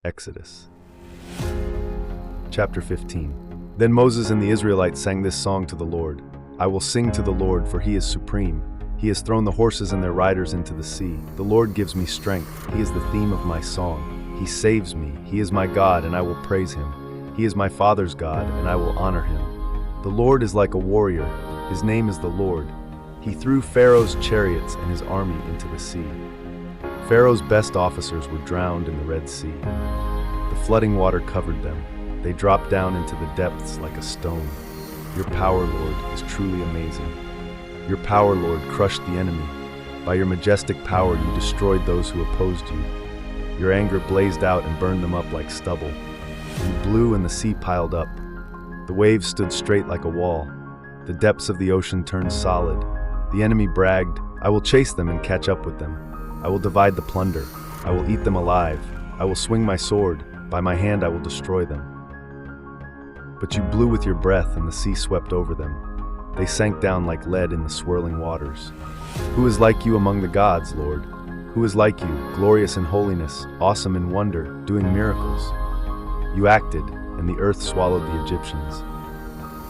Exodus. Chapter 15. Then Moses and the Israelites sang this song to the Lord. I will sing to the Lord, for he is supreme. He has thrown the horses and their riders into the sea. The Lord gives me strength. He is the theme of my song. He saves me. He is my God, and I will praise him. He is my father's God, and I will honor him. The Lord is like a warrior. His name is the Lord. He threw Pharaoh's chariots and his army into the sea. Pharaoh's best officers were drowned in the Red Sea. The flooding water covered them. They dropped down into the depths like a stone. Your power, Lord, is truly amazing. Your power, Lord, crushed the enemy. By your majestic power, you destroyed those who opposed you. Your anger blazed out and burned them up like stubble. You blew and the sea piled up. The waves stood straight like a wall. The depths of the ocean turned solid. The enemy bragged, I will chase them and catch up with them. I will divide the plunder. I will eat them alive. I will swing my sword. By my hand I will destroy them. But you blew with your breath, and the sea swept over them. They sank down like lead in the swirling waters. Who is like you among the gods, Lord? Who is like you, glorious in holiness, awesome in wonder, doing miracles? You acted, and the earth swallowed the Egyptians.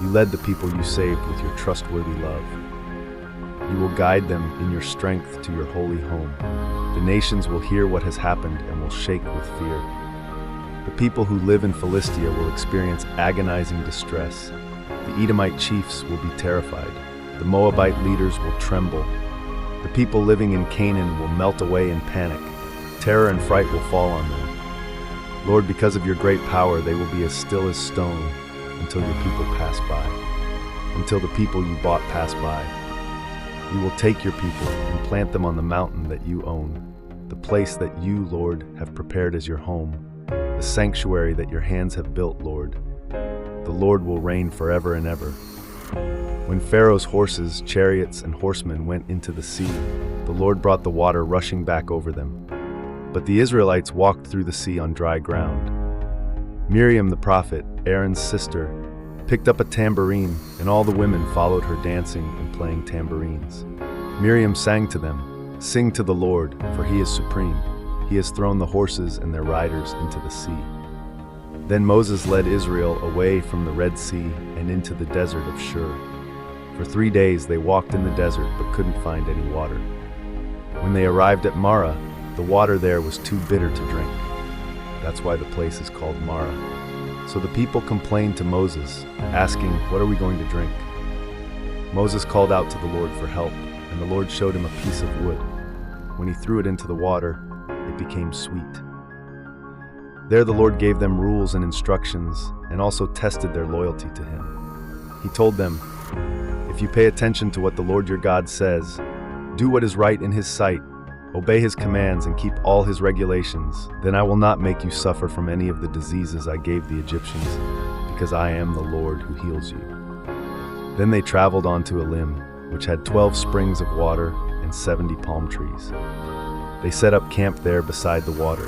You led the people you saved with your trustworthy love. You will guide them in your strength to your holy home. The nations will hear what has happened and will shake with fear. The people who live in Philistia will experience agonizing distress. The Edomite chiefs will be terrified. The Moabite leaders will tremble. The people living in Canaan will melt away in panic. Terror and fright will fall on them. Lord, because of your great power, they will be as still as stone until your people pass by. Until the people you bought pass by. You will take your people and plant them on the mountain that you own, the place that you, Lord, have prepared as your home, the sanctuary that your hands have built, Lord. The Lord will reign forever and ever. When Pharaoh's horses, chariots, and horsemen went into the sea, the Lord brought the water rushing back over them. But the Israelites walked through the sea on dry ground. Miriam the prophet, Aaron's sister, picked up a tambourine, and all the women followed her dancing and playing tambourines. Miriam sang to them, Sing to the Lord, for he is supreme. He has thrown the horses and their riders into the sea. Then Moses led Israel away from the Red Sea and into the desert of Shur. For 3 days they walked in the desert but couldn't find any water. When they arrived at Marah, the water there was too bitter to drink. That's why the place is called Marah. So the people complained to Moses, asking, What are we going to drink? Moses called out to the Lord for help, and the Lord showed him a piece of wood. When he threw it into the water, it became sweet. There the Lord gave them rules and instructions, and also tested their loyalty to him. He told them, If you pay attention to what the Lord your God says, do what is right in his sight, obey his commands and keep all his regulations, then I will not make you suffer from any of the diseases I gave the Egyptians, because I am the Lord who heals you. Then they traveled on to Elim, which had 12 springs of water and 70 palm trees. They set up camp there beside the water.